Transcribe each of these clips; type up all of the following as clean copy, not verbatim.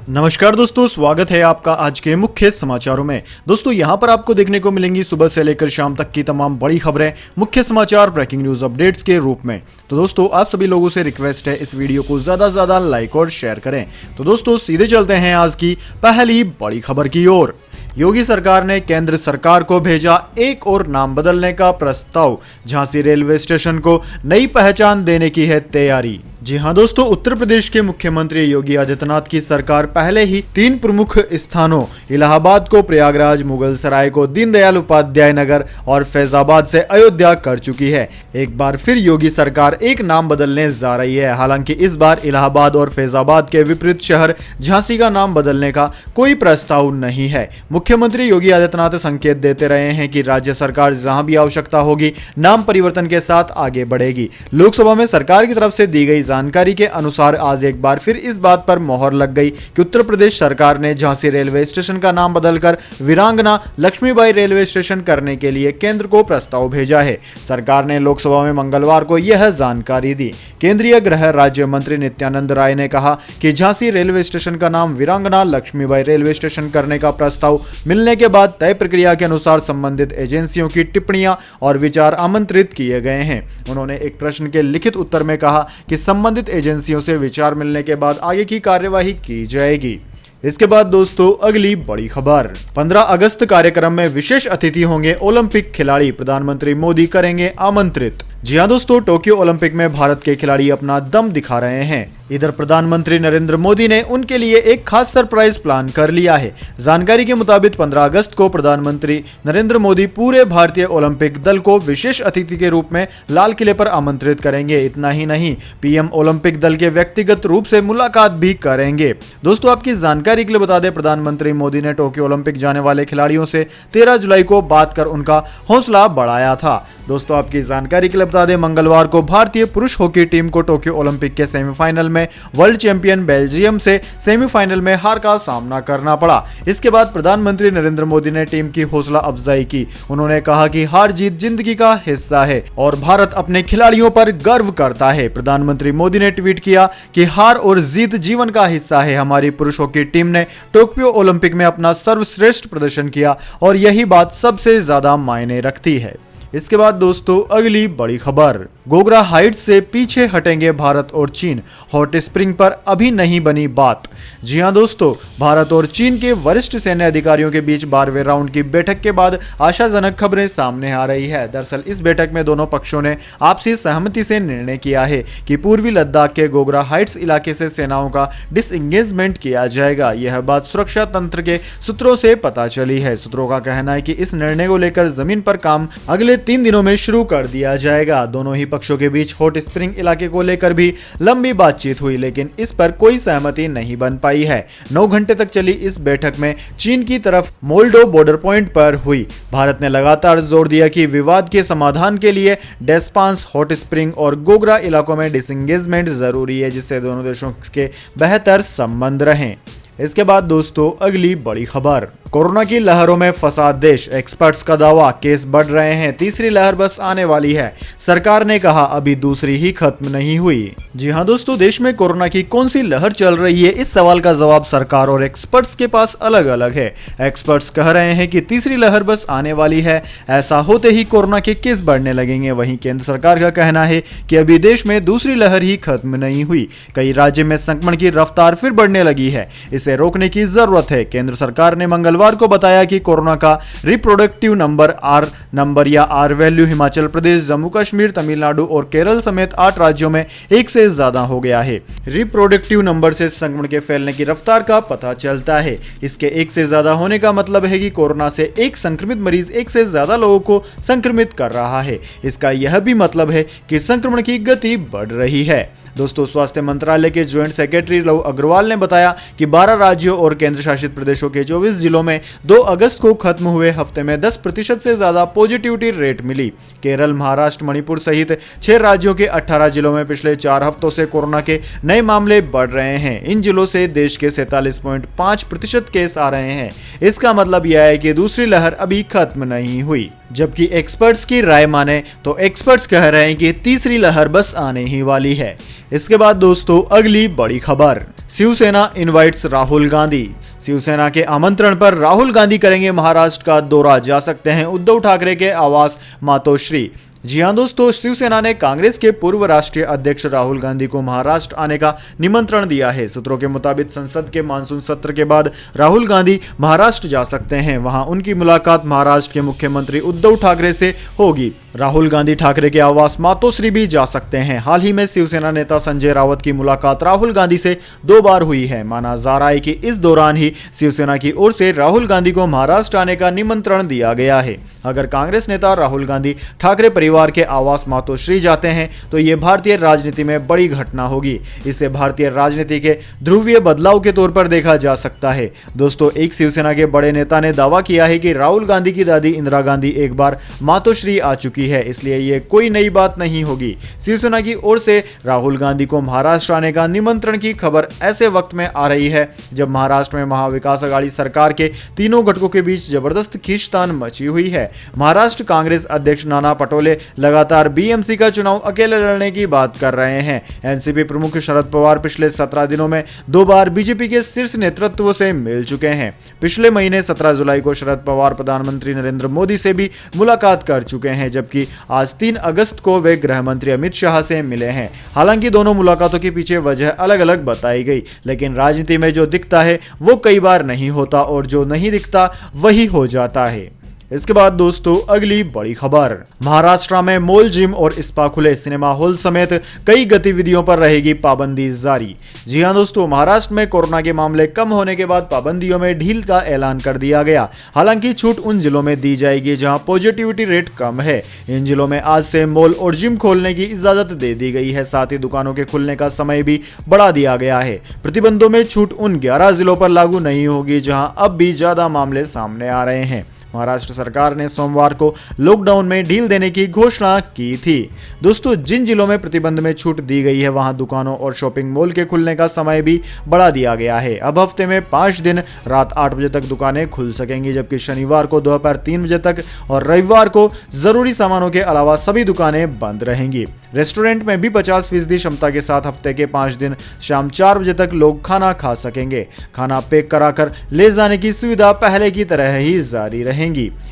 नमस्कार दोस्तों, स्वागत है आपका आज के मुख्य समाचारों में। दोस्तों यहां पर आपको देखने को मिलेंगी सुबह से लेकर शाम तक की तमाम बड़ी खबरें, मुख्य समाचार, ब्रेकिंग न्यूज अपडेट्स के रूप में। तो दोस्तों आप सभी लोगों से रिक्वेस्ट है इस वीडियो को ज्यादा से ज्यादा लाइक और शेयर करें। तो दोस्तों सीधे चलते हैं आज की पहली बड़ी खबर की ओर। योगी सरकार ने केंद्र सरकार को भेजा एक और नाम बदलने का प्रस्ताव। झांसी रेलवे स्टेशन को नई पहचान देने की है तैयारी। जी हां दोस्तों, उत्तर प्रदेश के मुख्यमंत्री योगी आदित्यनाथ की सरकार पहले ही 3 प्रमुख स्थानों इलाहाबाद को प्रयागराज, मुगल सराय को दीनदयाल उपाध्याय नगर और फैजाबाद से अयोध्या कर चुकी है। एक बार फिर योगी सरकार एक नाम बदलने जा रही है। हालांकि इस बार इलाहाबाद और फैजाबाद के विपरीत शहर झांसी का नाम बदलने का कोई प्रस्ताव नहीं है। मुख्यमंत्री योगी आदित्यनाथ संकेत देते रहे हैं कि राज्य सरकार जहां भी आवश्यकता होगी नाम परिवर्तन के साथ आगे बढ़ेगी। लोकसभा में सरकार की तरफ से दी गई जानकारी के अनुसार आज एक बार फिर इस बात पर मोहर लग गई कि उत्तर प्रदेश सरकार ने झांसी रेलवे स्टेशन का नाम बदलकर वीरांगना लक्ष्मीबाई रेलवे स्टेशन करने के लिए केंद्र को प्रस्ताव भेजा है। सरकार ने लोकसभा में मंगलवार को यह जानकारी दी। केंद्रीय गृह राज्य मंत्री नित्यानंद राय ने कहा कि झांसी रेलवे स्टेशन का नाम वीरांगना लक्ष्मीबाई रेलवे स्टेशन करने का प्रस्ताव मिलने के बाद तय प्रक्रिया के अनुसार संबंधित एजेंसियों की टिप्पणियां और विचार आमंत्रित किए गए हैं। उन्होंने एक प्रश्न के लिखित उत्तर में कहा कि संबंधित एजेंसियों से विचार मिलने के बाद आगे की कार्यवाही की जाएगी। इसके बाद दोस्तों अगली बड़ी खबर, 15 अगस्त कार्यक्रम में विशेष अतिथि होंगे ओलंपिक खिलाड़ी, प्रधानमंत्री मोदी करेंगे आमंत्रित। जी हां दोस्तों, टोक्यो ओलंपिक में भारत के खिलाड़ी अपना दम दिखा रहे हैं। इधर प्रधानमंत्री नरेंद्र मोदी ने उनके लिए एक खास सरप्राइज प्लान कर लिया है। जानकारी के मुताबिक 15 अगस्त को प्रधानमंत्री नरेंद्र मोदी पूरे भारतीय ओलंपिक दल को विशेष अतिथि के रूप में लाल किले पर आमंत्रित करेंगे। इतना ही नहीं, पीएम ओलंपिक दल के व्यक्तिगत रूप से मुलाकात भी करेंगे। दोस्तों आपकी जानकारी के लिए बता दें, प्रधानमंत्री मोदी ने टोक्यो ओलंपिक जाने वाले खिलाड़ियों से 13 जुलाई को बात कर उनका हौसला बढ़ाया था। दोस्तों आपकी जानकारी के लिए बता दें, मंगलवार को भारतीय पुरुष हॉकी टीम को टोक्यो ओलंपिक के सेमीफाइनल में वर्ल्ड चैंपियन बेल्जियम से सेमीफाइनल में हार का सामना करना पड़ा। इसके बाद प्रधानमंत्री नरेंद्र मोदी ने टीम की हौसला अफजाई की। उन्होंने कहा कि हार जीत जिंदगी का हिस्सा है और भारत अपने खिलाड़ियों पर गर्व करता है। प्रधानमंत्री मोदी ने ट्वीट किया कि हार और जीत जीवन का हिस्सा है। हमारी पुरुष हॉकी टीम ने टोक्यो ओलंपिक में अपना सर्वश्रेष्ठ प्रदर्शन किया और यही बात सबसे ज्यादा मायने रखती है। इसके बाद दोस्तों अगली बड़ी खबर, गोगरा हाइट्स से पीछे हटेंगे भारत और चीन, हॉट स्प्रिंग पर अभी नहीं बनी बात। जी हां दोस्तों, भारत और चीन के वरिष्ठ सैन्य अधिकारियों के बीच 12वें राउंड की बैठक के बाद आशाजनक खबरें सामने आ रही है। दरअसल इस बैठक में दोनों पक्षों ने आपसी सहमति से निर्णय किया है कि पूर्वी लद्दाख के गोगरा हाइट्स इलाके से सेनाओं का डिसएंगेजमेंट किया जाएगा। यह बात सुरक्षा तंत्र के सूत्रों से पता चली है। सूत्रों का कहना है कि इस निर्णय को लेकर जमीन पर काम अगले 3 दिनों में शुरू कर दिया जाएगा। दोनों ही पक्षों के बीच हॉट स्प्रिंग इलाके को लेकर भी लंबी बातचीत हुई, लेकिन इस पर कोई सहमति नहीं बन पाई है। 9 घंटे तक चली इस बैठक में चीन की तरफ मोल्डो बॉर्डर पॉइंट पर हुई। भारत ने लगातार जोर दिया कि विवाद के समाधान के लिए डेस्पांस, हॉट स्प्रिंग और गोगरा इलाकों में डिसएंगेजमेंट जरूरी है, जिससे दोनों देशों के बेहतर संबंध रहें। इसके बाद दोस्तों अगली बड़ी खबर, कोरोना की लहरों में फंसा देश, एक्सपर्ट्स का दावा, केस बढ़ रहे हैं, तीसरी लहर बस आने वाली है। सरकार ने कहा अभी दूसरी ही खत्म नहीं हुई। जी हां दोस्तों, देश में कोरोना की कौन सी लहर चल रही है, इस सवाल का जवाब सरकार और एक्सपर्ट्स के पास अलग अलग है। एक्सपर्ट्स कह रहे हैं कि तीसरी लहर बस आने वाली है, ऐसा होते ही कोरोना के केस बढ़ने लगेंगे। वहीं केंद्र सरकार का कहना है कि अभी देश में दूसरी लहर ही खत्म नहीं हुई, कई राज्य में संक्रमण की रफ्तार फिर बढ़ने लगी है, इसे रोकने की जरूरत है। केंद्र सरकार ने मंगलवार को बताया कि कोरोना का रिप्रोडक्टिव नंबर आर नंबर या आर वैल्यू हिमाचल प्रदेश, जम्मू कश्मीर, तमिलनाडु और केरल समेत 8 राज्यों में 1 से ज्यादा हो गया है। रिप्रोडक्टिव नंबर से संक्रमण के फैलने की रफ्तार का पता चलता है। इसके 1 से ज्यादा होने का मतलब है कि कोरोना से एक संक्रमित मरीज 1 से ज्यादा लोगों को संक्रमित कर रहा है। इसका यह भी मतलब है कि संक्रमण की गति बढ़ रही है। दोस्तों स्वास्थ्य मंत्रालय के ज्वाइंट सेक्रेटरी लव अग्रवाल ने बताया कि 12 राज्यों और केंद्र शासित प्रदेशों के 24 जिलों में 2 अगस्त को खत्म हुए हफ्ते में 10% से ज्यादा पॉजिटिविटी रेट मिली। केरल, महाराष्ट्र, मणिपुर सहित 6 राज्यों के 18 जिलों में पिछले 4 हफ्तों से कोरोना के नए मामले बढ़ रहे हैं। इन जिलों से देश के 47.5% केस आ रहे हैं। इसका मतलब यह है कि दूसरी लहर अभी खत्म नहीं हुई। जबकि एक्सपर्ट्स की राय माने तो एक्सपर्ट्स कह रहे हैं कि तीसरी लहर बस आने ही वाली है। इसके बाद दोस्तों अगली बड़ी खबर, शिवसेना इनवाइट्स राहुल गांधी। शिवसेना के आमंत्रण पर राहुल गांधी करेंगे महाराष्ट्र का दौरा, जा सकते हैं उद्धव ठाकरे के आवास मातोश्री। जी हां दोस्तों, शिवसेना ने कांग्रेस के पूर्व राष्ट्रीय अध्यक्ष राहुल गांधी को महाराष्ट्र आने का निमंत्रण दिया है। सूत्रों के मुताबिक संसद के मानसून सत्र के बाद राहुल गांधी महाराष्ट्र जा सकते हैं। वहां उनकी मुलाकात महाराष्ट्र के मुख्यमंत्री उद्धव ठाकरे से होगी। राहुल गांधी ठाकरे के आवास मातोश्री भी जा सकते हैं। हाल ही में शिवसेना नेता संजय राउत की मुलाकात राहुल गांधी से 2 बार हुई है। माना जा रहा है कि इस दौरान ही शिवसेना की ओर से राहुल गांधी को महाराष्ट्र आने का निमंत्रण दिया गया है। अगर कांग्रेस नेता राहुल गांधी ठाकरे परिवार के आवास मातोश्री जाते हैं तो ये भारतीय राजनीति में बड़ी घटना होगी। इसे भारतीय राजनीति के ध्रुवीय बदलाव के तौर पर देखा जा सकता है। दोस्तों, एक शिवसेना के बड़े नेता ने दावा किया है कि राहुल गांधी की दादी इंदिरा गांधी एक बार मातोश्री आ चुकी है, इसलिए ये कोई नई बात नहीं होगी। शिवसेना की ओर से राहुल गांधी को महाराष्ट्र आने का निमंत्रण की खबर ऐसे वक्त में आ रही है जब महाराष्ट्र में महाविकास अघाड़ी सरकार के तीनों घटकों के बीच जबरदस्त खींचतान मची हुई है। महाराष्ट्र कांग्रेस अध्यक्ष नाना पटोले लगातार बीएमसी का चुनाव अकेले लड़ने की बात कर रहे हैं। एनसीपी प्रमुख शरद पवार पिछले 17 दिनों में 2 बार बीजेपी के शीर्ष नेतृत्व से मिल चुके हैं। पिछले महीने 17 जुलाई को शरद पवार प्रधानमंत्री नरेंद्र मोदी से भी मुलाकात कर चुके हैं, जबकि आज 3 अगस्त को वे गृह मंत्री अमित शाह से मिले हैं। हालांकि दोनों मुलाकातों के पीछे वजह अलग अलग बताई गई, लेकिन राजनीति में जो दिखता है वो कई बार नहीं होता और जो नहीं दिखता वही हो जाता है। इसके बाद दोस्तों, अगली बड़ी खबर, महाराष्ट्र में मॉल, जिम और स्पा खुले, सिनेमा हॉल समेत कई गतिविधियों पर रहेगी पाबंदी जारी। जी हां दोस्तों, महाराष्ट्र में कोरोना के मामले कम होने के बाद पाबंदियों में ढील का ऐलान कर दिया गया। हालांकि छूट उन जिलों में दी जाएगी जहां पॉजिटिविटी रेट कम है। इन जिलों में आज से मॉल और जिम खोलने की इजाजत दे दी गई है। साथ ही दुकानों के खुलने का समय भी बढ़ा दिया गया है। प्रतिबंधों में छूट उन 11 जिलों पर लागू नहीं होगी जहां अब भी ज्यादा मामले सामने आ रहे हैं। महाराष्ट्र सरकार ने सोमवार को लॉकडाउन में ढील देने की घोषणा की थी। दोस्तों, जिन जिलों में प्रतिबंध में छूट दी गई है वहां दुकानों और शॉपिंग मॉल के खुलने का समय भी बढ़ा दिया गया है। अब हफ्ते में 5 दिन रात 8 बजे तक दुकानें खुल सकेंगी, जबकि शनिवार को दोपहर 3 बजे तक और रविवार को जरूरी सामानों के अलावा सभी दुकानें बंद रहेंगी। रेस्टोरेंट में भी 50% क्षमता के साथ हफ्ते के 5 दिन शाम 4 बजे तक लोग खाना खा सकेंगे। खाना पैक कराकर ले जाने की सुविधा पहले की तरह ही जारी रहेगी।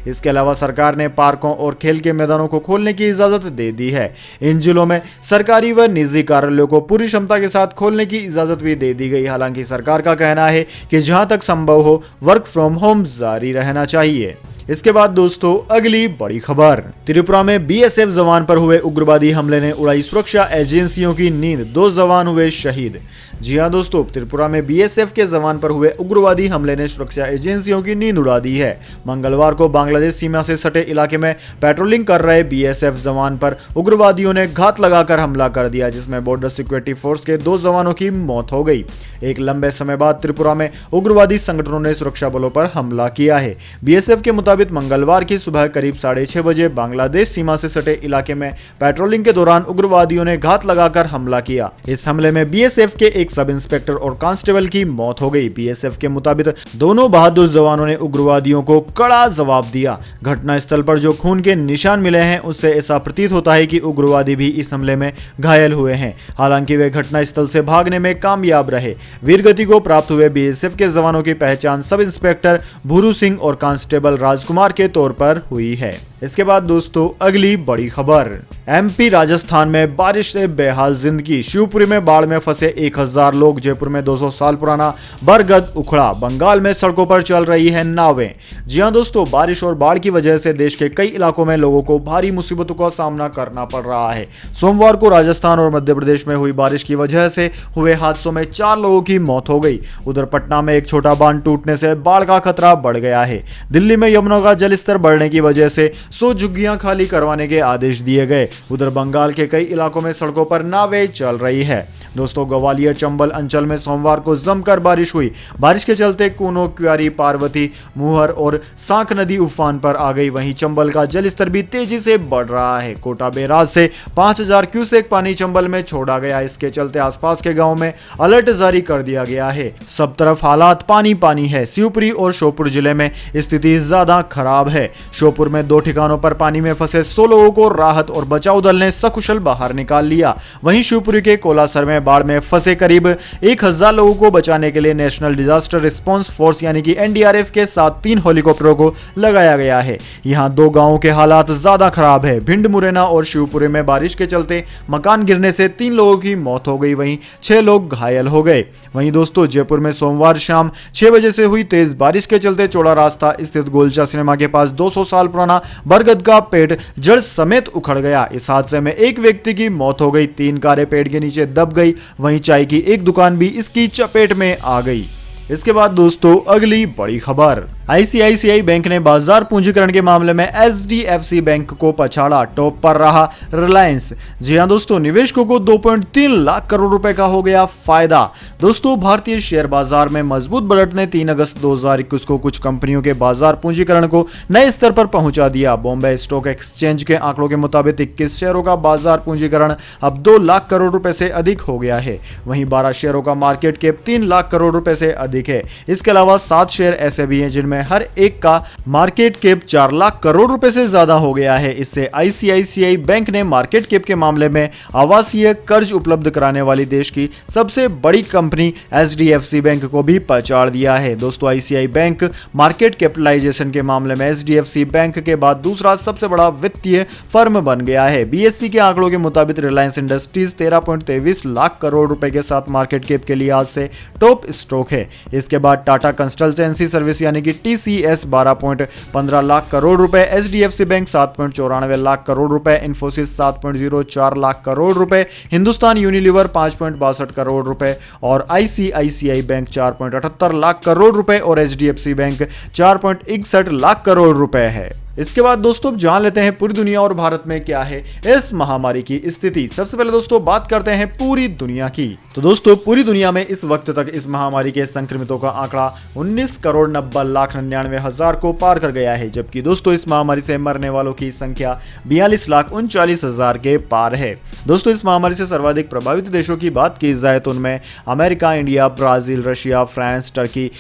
इसके अलावा सरकार ने पार्कों और खेल के मैदानों को खोलने की इजाजत दे दी है। इन जिलों में सरकारी व निजी कार्यालयों को पूरी क्षमता के साथ खोलने की इजाजत भी दे दी गई। हालांकि सरकार का कहना है कि जहां तक संभव हो वर्क फ्रॉम होम जारी रहना चाहिए। इसके बाद दोस्तों, अगली बड़ी खबर, त्रिपुरा में बीएसएफ जवान पर हुए उग्रवादी हमले ने उड़ाई सुरक्षा एजेंसियों की नींद, 2 जवान हुए शहीद। जी हां दोस्तों, त्रिपुरा में बीएसएफ के जवान पर हुए उग्रवादी हमले ने सुरक्षा एजेंसियों की नींद उड़ा दी है। मंगलवार को बांग्लादेश सीमा से सटे इलाके में पेट्रोलिंग कर रहे बीएसएफ जवान पर उग्रवादियों ने घात लगाकर हमला कर दिया, जिसमें बॉर्डर सिक्योरिटी फोर्स के 2 जवानों की मौत हो गई। एक लंबे समय बाद त्रिपुरा में उग्रवादी संगठनों ने सुरक्षा बलों पर हमला किया है। बीएसएफ के मुताबिक मंगलवार की सुबह करीब 6:30 बजे बांग्लादेश सीमा से सटे इलाके में पेट्रोलिंग के दौरान उग्रवादियों ने घात लगाकर हमला किया। इस हमले में बीएसएफ के एक सब इंस्पेक्टर और कांस्टेबल की मौत हो गई। बीएसएफ के मुताबिक दोनों बहादुर जवानों ने उग्रवादियों को कड़ा जवाब दिया। घटनास्थल पर जो खून के निशान मिले हैं उससे ऐसा प्रतीत होता है कि उग्रवादी भी इस हमले में घायल हुए हैं। हालांकि वे घटनास्थल से भागने में कामयाब रहे। वीरगति को प्राप्त हुए बीएसएफ के जवानों की पहचान सब इंस्पेक्टर भूरू सिंह और कांस्टेबल राजकुमार के तौर पर हुई है। इसके बाद दोस्तों, अगली बड़ी खबर, एमपी राजस्थान में बारिश से बेहाल जिंदगी, शिवपुरी में बाढ़ में फंसे 1000 लोग, जयपुर में 200 साल पुराना बरगद उखड़ा, बंगाल में सड़कों पर चल रही है नावें। जी हां दोस्तों, बारिश और बाढ़ की वजह से देश के कई इलाकों में लोगों को भारी मुसीबतों का सामना करना पड़ रहा है। सोमवार को राजस्थान और मध्य प्रदेश में हुई बारिश की वजह से हुए हादसों में 4 लोगों की मौत हो गई। उधर पटना में एक छोटा बांध टूटने से बाढ़ का खतरा बढ़ गया है। दिल्ली में यमुना का जलस्तर बढ़ने की वजह से 100 झुग्गियां खाली करवाने के आदेश दिए गए। उधर बंगाल के कई इलाकों में सड़कों पर नावें चल रही है। दोस्तों, ग्वालियर चंबल अंचल में सोमवार को जमकर बारिश हुई। बारिश के चलते कूनो, क्यारी, पार्वती, मुहर और सांक नदी उफान पर आ गई। वहीं चंबल का जलस्तर भी तेजी से बढ़ रहा है। कोटा बैराज से 5000 क्यूसेक पानी चंबल में छोड़ा गया। इसके चलते आसपास के गांव में अलर्ट जारी कर दिया गया है। सब तरफ हालात पानी पानी है। शिवपुरी और श्योपुर जिले में स्थिति ज्यादा खराब है। श्योपुर में 2 ठिकानों पर पानी में फंसे 100 लोगों को राहत और बचाव दल ने सकुशल बाहर निकाल लिया। वहीं शिवपुरी के कोलासर में में बाढ़ में फंसे करीब 1000 लोगों को बचाने के लिए नेशनल डिजास्टर रिस्पांस फोर्स यानी कि एनडीआरएफ के साथ 3 हेलीकॉप्टरों को लगाया गया है। यहां 2 गांवों के हालात ज्यादा खराब है। भिंड मुरैना और शिवपुरी में बारिश के चलते मकान गिरने से 3 लोगों की मौत हो गई, वहीं 6 लोग घायल हो गए। वहीं दोस्तों जयपुर में सोमवार शाम 6 बजे से हुई तेज बारिश के चलते चौड़ा रास्ता स्थित गोलचा सिनेमा के पास 200 साल पुराना बरगद का पेड़ जड़ समेत उखड़ गया। इस हादसे में एक व्यक्ति की मौत हो गई, 3 कारें पेड़ के नीचे दब गई, वहीं चाय की एक दुकान भी इसकी चपेट में आ गई। इसके बाद दोस्तों अगली बड़ी खबर, आईसीआईसीआई बैंक ने बाजार पूंजीकरण के मामले में एचडीएफसी बैंक को पछाड़ा, टॉप पर रहा रिलायंस। जी हां दोस्तों, निवेशकों को 2.3 लाख करोड़ रुपए का हो गया फायदा। दोस्तों भारतीय शेयर बाजार में मजबूत बढ़त ने 3 अगस्त 2021 को कुछ कंपनियों के बाजार पूंजीकरण को नए स्तर पर पहुंचा दिया। बॉम्बे स्टॉक एक्सचेंज के आंकड़ों के मुताबिक 21 शेयरों का बाजार पूंजीकरण अब 2 लाख करोड़ रुपए से अधिक हो गया है। वहीं 12 शेयरों का मार्केट कैप 3 लाख करोड़ रुपए से अधिक है। इसके अलावा 7 शेयर ऐसे भी हैं जिनमें हर एक का मार्केट कैप 4 लाख करोड़ रुपए से ज्यादा हो गया है। इससे आईसीआईसीआई बैंक ने मार्केट कैप के मामले में आवासीय कर्ज उपलब्ध कराने वाली देश की सबसे बड़ी कंपनी एचडीएफसी बैंक को भी पछाड़ दिया है। दोस्तों आईसीआई बैंक मार्केट कैपिटलाइजेशन के मामले में एचडीएफसी बैंक के बाद दूसरा सबसे बड़ा वित्तीय फर्म बन गया है। बीएससी के आंकड़ों के मुताबिक रिलायंस इंडस्ट्रीज 13.23 लाख करोड़ रुपए के साथ मार्केट कैप के लिए आज से टॉप स्टॉक है। इसके बाद टाटा कंसल्टेंसी सर्विस यानी कि टीसीएस 12.15 लाख करोड़ रुपए, एचडीएफसी बैंक 7.94 लाख करोड़ रुपए, इंफोसिस 7.04 लाख करोड़ रुपए, हिंदुस्तान यूनिलीवर 5.62 करोड़ रुपए और आईसीआईसीआई बैंक 4.78 लाख करोड़ रुपए और एचडीएफसी बैंक 4.61 लाख करोड़ रुपए है। इसके बाद दोस्तों जान लेते हैं पूरी दुनिया और भारत में क्या है इस महामारी की स्थिति। सबसे पहले दोस्तों बात करते हैं पूरी दुनिया की। तो दोस्तों पूरी दुनिया में इस वक्त तक इस महामारी के संक्रमितों का आंकड़ा 19 करोड़ 90 लाख 99 हजार को पार कर गया है, जबकि दोस्तों इस महामारी से मरने वालों की संख्या 42 लाख 39 हजार के पार है। दोस्तों इस महामारी से सर्वाधिक प्रभावित देशों की बात की जाए तो उनमें America, India, Brazil, Russia, France, Turkey,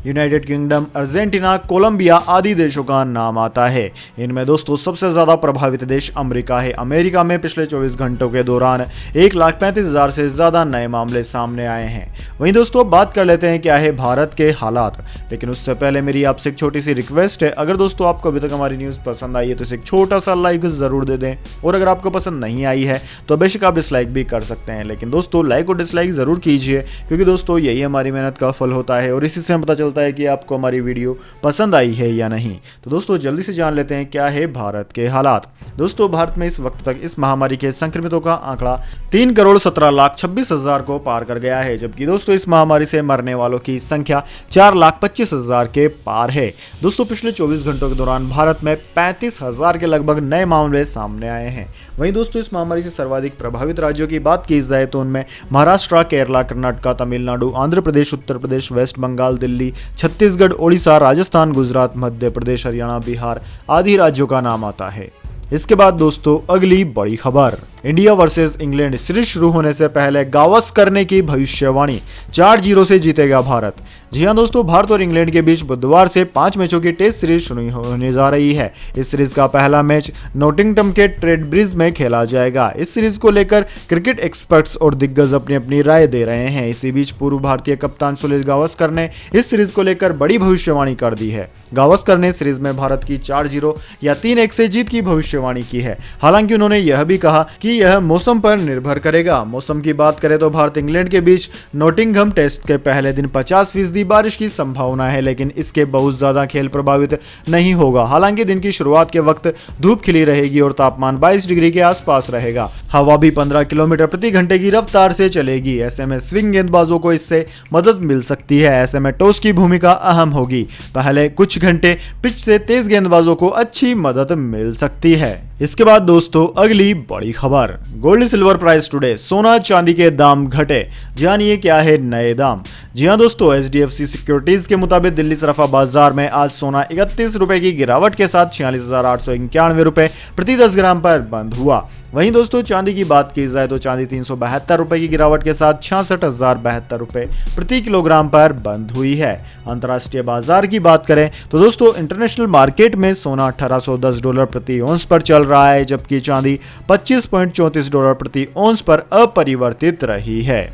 United Kingdom, Argentina, Colombia आदि देशों का नाम आता है। इनमें दोस्तों सबसे ज्यादा प्रभावित देश अमेरिका है। अमेरिका में पिछले 24 घंटों के दौरान 1,35,000 से ज्यादा नए मामले सामने आए हैं। वहीं दोस्तों बात कर लेते हैं क्या है भारत के हालात, लेकिन उससे पहले मेरी आपसे एक छोटी सी रिक्वेस्ट है, अगर दोस्तों आपको अभी तक हमारी न्यूज पसंद आई है तो इसे एक छोटा सा लाइक जरूर दे दें, और अगर आपको पसंद नहीं आई है तो बेशक आप डिसलाइक भी कर सकते हैं, लेकिन दोस्तों लाइक और डिसलाइक जरूर कीजिए, क्योंकि दोस्तों यही हमारी मेहनत का फल होता है और इसी से पता चलता है कि आपको हमारी वीडियो पसंद आई है या नहीं। तो दोस्तों जल्दी से जान लेते हैं क्या है भारत के हालात। दोस्तों भारत में इस वक्त तक इस महामारी के संक्रमितों का आंकड़ा 3 करोड़ 17 लाख 26 हजार को पार कर गया है, जबकि दोस्तों इस महामारी से मरने वालों की संख्या 4 लाख 25 हजार के पार है। दोस्तों पिछले 24 घंटों के दौरान भारत में 35 हजार के लगभग नए मामले सामने आए हैं। वहीं दोस्तों इस महामारी से सर्वाधिक प्रभावित राज्यों की बात की जाए तो उनमें महाराष्ट्र, केरला, कर्नाटक, तमिलनाडु, आंध्र प्रदेश, उत्तर प्रदेश, वेस्ट बंगाल, दिल्ली, छत्तीसगढ़, ओडिशा, राजस्थान, गुजरात, मध्य प्रदेश, हरियाणा, बिहार आदि राज्यों का नाम आता है। इसके बाद दोस्तों अगली बड़ी खबर, इंडिया वर्सेस इंग्लैंड सीरीज शुरू होने से पहले गावस्कर ने की भविष्यवाणी, 4-0 से जीतेगा भारत। जी हां दोस्तों, भारत और इंग्लैंड के बीच बुधवार से 5 मैचों की टेस्ट सीरीज शुरू होने जा रही है। इस सीरीज का पहला मैच नॉटिंघम के ट्रेडब्रिज में खेला जाएगा। इस सीरीज को लेकर क्रिकेट एक्सपर्ट्स और दिग्गज अपनी अपनी राय दे रहे हैं। इसी बीच पूर्व भारतीय कप्तान सुनील गावस्कर ने इस सीरीज को लेकर बड़ी भविष्यवाणी कर दी है। गावस्कर ने सीरीज में भारत की 4-0 या 3-1 से जीत की भविष्यवाणी की है। हालांकि उन्होंने यह भी कहा कि यह मौसम पर निर्भर करेगा। मौसम की बात करें तो भारत इंग्लैंड के बीच नॉटिंघम टेस्ट के पहले दिन 50% बारिश की संभावना है, लेकिन इसके बहुत ज्यादा खेल प्रभावित नहीं होगा। हालांकि दिन की शुरुआत के वक्त धूप खिली रहेगी और तापमान 22 डिग्री के आसपास रहेगा। हवा भी 15 किलोमीटर प्रति घंटे की रफ्तार से चलेगी। ऐसे में स्विंग गेंदबाजों को इससे मदद मिल सकती है। ऐसे में टॉस की भूमिका अहम होगी। पहले कुछ घंटे पिच से तेज गेंदबाजों को अच्छी मदद मिल सकती है। इसके बाद दोस्तों अगली बड़ी खबर, गोल्ड सिल्वर प्राइस टुडे, सोना चांदी के दाम घटे, जानिए क्या है नए दाम। जी हां दोस्तों, एचडीएफसी सिक्योरिटीज के मुताबिक दिल्ली सराफा बाजार में आज सोना 31 रुपए की गिरावट के साथ 46,891 रुपए प्रति 10 ग्राम पर बंद हुआ। वहीं दोस्तों चांदी की बात की जाए तो चांदी 372 रुपए की गिरावट के साथ 66,072 रुपए प्रति किलोग्राम पर बंद हुई है। अंतर्राष्ट्रीय बाजार की बात करें तो दोस्तों इंटरनेशनल मार्केट में सोना $1,810 प्रति औंस पर चल रहा है, जबकि चांदी 25.34 डॉलर प्रति औंस पर अपरिवर्तित रही है।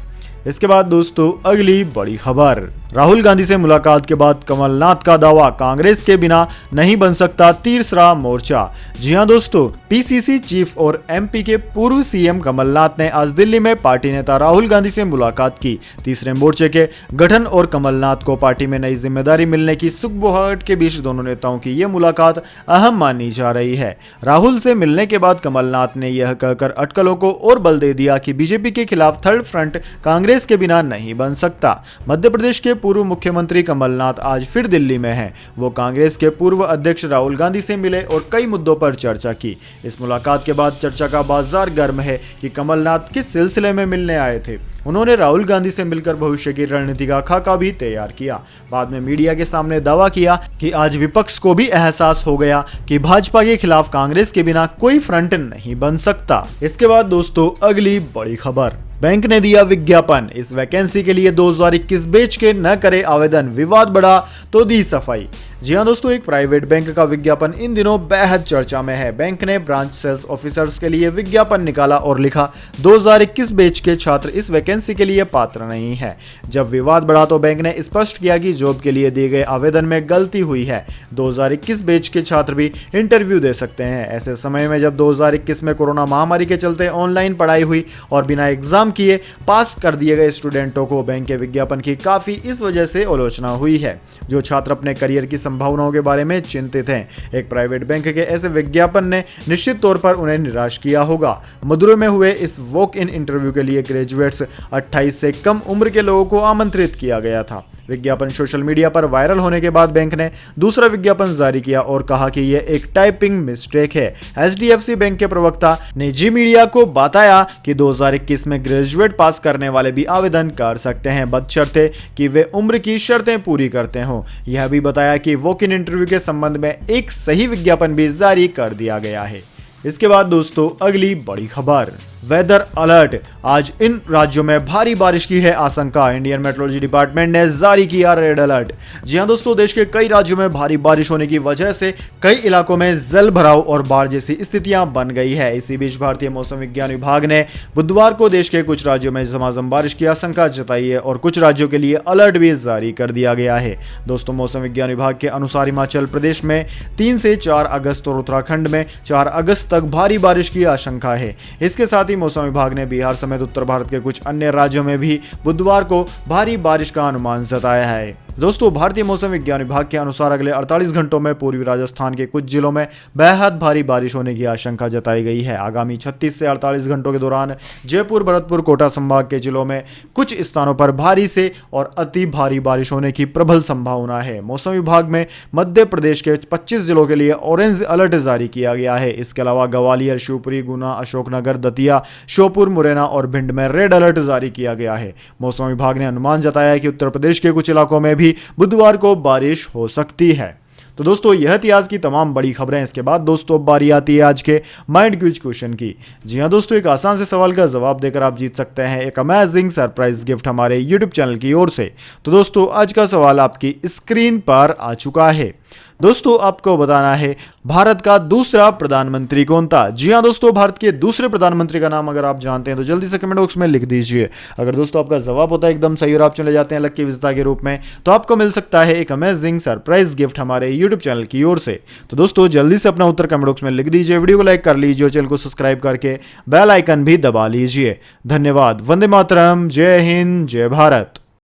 इसके बाद दोस्तों अगली बड़ी खबर, राहुल गांधी से मुलाकात के बाद कमलनाथ का दावा, कांग्रेस के बिना नहीं बन सकता तीसरा मोर्चा। जी हां दोस्तों, पीसीसी चीफ और एमपी के पूर्व सीएम कमलनाथ ने आज दिल्ली में पार्टी नेता राहुल गांधी से मुलाकात की। तीसरे मोर्चे के गठन और कमलनाथ को पार्टी में नई जिम्मेदारी मिलने की सुखबुहाहट के बीच दोनों नेताओं की यह मुलाकात अहम मानी जा रही है। राहुल से मिलने के बाद कमलनाथ ने यह कहकर अटकलों को और बल दे दिया कि बीजेपी के खिलाफ थर्ड फ्रंट कांग्रेस के बिना नहीं बन सकता। मध्य प्रदेश के पूर्व मुख्यमंत्री कमलनाथ आज फिर दिल्ली में हैं। वो कांग्रेस के पूर्व अध्यक्ष राहुल गांधी से मिले और कई मुद्दों पर चर्चा की। इस मुलाकात के बाद चर्चा का बाजार गर्म है कि कमलनाथ किस सिलसिले में मिलने आए थे। उन्होंने राहुल गांधी से मिलकर भविष्य की रणनीति का खाका भी तैयार किया। बाद में मीडिया के सामने दावा किया कि आज विपक्ष को भी एहसास हो गया कि भाजपा के खिलाफ कांग्रेस के बिना कोई फ्रंट नहीं बन सकता। इसके बाद दोस्तों अगली बड़ी खबर, बैंक ने दिया विज्ञापन, इस वैकेंसी के लिए 2021 बेच के न करे आवेदन, विवाद बढ़ा तो दी सफाई। जी हां दोस्तों, एक प्राइवेट बैंक का विज्ञापन इन दिनों बेहद चर्चा में है। बैंक ने ब्रांच सेल्स ऑफिसर्स के लिए विज्ञापन निकाला और लिखा 2021 बैच के छात्र इस वैकेंसी के लिए पात्र नहीं है। जब विवाद बढ़ा तो बैंक ने स्पष्ट किया कि जॉब के लिए दिए गए आवेदन में गलती हुई है। 2021 बैच के छात्र भी इंटरव्यू दे सकते हैं। ऐसे समय में जब 2021 में कोरोना महामारी के चलते ऑनलाइन पढ़ाई हुई और बिना एग्जाम किए पास कर दिए गए स्टूडेंटों को बैंक के विज्ञापन की काफी इस वजह से आलोचना हुई है। जो छात्र अपने करियर की संभावनाओं के बारे में चिंतित हैं, एक प्राइवेट बैंक के ऐसे विज्ञापन ने निश्चित तौर पर उन्हें निराश किया होगा। मदुरै में हुए इस वॉक इन इंटरव्यू के लिए ग्रेजुएट्स 28 से कम उम्र के लोगों को आमंत्रित किया गया था। विज्ञापन सोशल मीडिया पर वायरल होने के बाद बैंक ने दूसरा विज्ञापन जारी किया और कहा कि यह एक टाइपिंग मिस्टेक है। एचडीएफसी बैंक के प्रवक्ता ने जी मीडिया को बताया कि 2021 में ग्रेजुएट पास करने वाले भी आवेदन कर सकते हैं, बशर्ते कि वे उम्र की शर्तें पूरी करते हों। यह भी बताया कि वॉक इन इंटरव्यू के संबंध में एक सही विज्ञापन भी जारी कर दिया गया है। इसके बाद दोस्तों अगली बड़ी खबर, वेदर अलर्ट, आज इन राज्यों में भारी बारिश की है आशंका। इंडियन मेट्रोलॉजी डिपार्टमेंट ने जारी किया रेड अलर्ट। जी हां दोस्तों, देश के कई राज्यों में भारी बारिश होने की वजह से कई इलाकों में जल भराव और बाढ़ जैसी स्थितियां बन गई है। इसी बीच भारतीय मौसम विज्ञान विभाग ने बुधवार को देश के कुछ राज्यों में झमाझम बारिश की आशंका जताई है और कुछ राज्यों के लिए अलर्ट भी जारी कर दिया गया है। दोस्तों, मौसम विज्ञान विभाग के अनुसार हिमाचल प्रदेश में 3 से 4 अगस्त और उत्तराखंड में 4 अगस्त तक भारी बारिश की आशंका है। इसके साथ ही मौसम विभाग ने बिहार समेत उत्तर भारत के कुछ अन्य राज्यों में भी बुधवार को भारी बारिश का अनुमान जताया है। दोस्तों, भारतीय मौसम विज्ञान विभाग के अनुसार अगले 48 घंटों में पूर्वी राजस्थान के कुछ जिलों में बेहद भारी बारिश होने की आशंका जताई गई है। आगामी 36 से 48 घंटों के दौरान जयपुर, भरतपुर, कोटा संभाग के जिलों में कुछ स्थानों पर भारी से और अति भारी बारिश होने की प्रबल संभावना है। मौसम विभाग में मध्य प्रदेश के 25 जिलों के लिए ऑरेंज अलर्ट जारी किया गया है। इसके अलावा ग्वालियर, शिवपुरी, गुना, अशोकनगर, दतिया, श्योपुर, मुरैना और भिंड में रेड अलर्ट जारी किया गया है। मौसम विभाग ने अनुमान जताया है कि उत्तर प्रदेश के कुछ इलाकों में भी बुधवार को बारिश हो सकती है। तो दोस्तों, यह थी आज की तमाम बड़ी खबरें। इसके बाद दोस्तों बारी आती है आज के माइंड क्विज क्वेश्चन की। जी हां दोस्तों, एक आसान से सवाल का जवाब देकर आप जीत सकते हैं एक अमेजिंग सरप्राइज गिफ्ट हमारे यूट्यूब चैनल की ओर से। तो दोस्तों, आज का सवाल आपकी स्क्रीन पर आ चुका है। दोस्तों, आपको बताना है भारत का दूसरा प्रधानमंत्री कौन था। जी हां दोस्तों, भारत के दूसरे प्रधानमंत्री का नाम अगर आप जानते हैं तो जल्दी से कमेंट बॉक्स में लिख दीजिए। अगर दोस्तों आपका जवाब होता है एकदम सही और आप चले जाते हैं लकी विजेता के रूप में, तो आपको मिल सकता है एक अमेजिंग सरप्राइज गिफ्ट हमारे यूट्यूब चैनल की ओर से। तो दोस्तों, जल्दी से अपना उत्तर कमेंट बॉक्स में लिख दीजिए, वीडियो को लाइक कर लीजिए, चैनल को सब्सक्राइब करके बेल आइकन भी दबा लीजिए। धन्यवाद। वंदे मातरम। जय हिंद, जय भारत।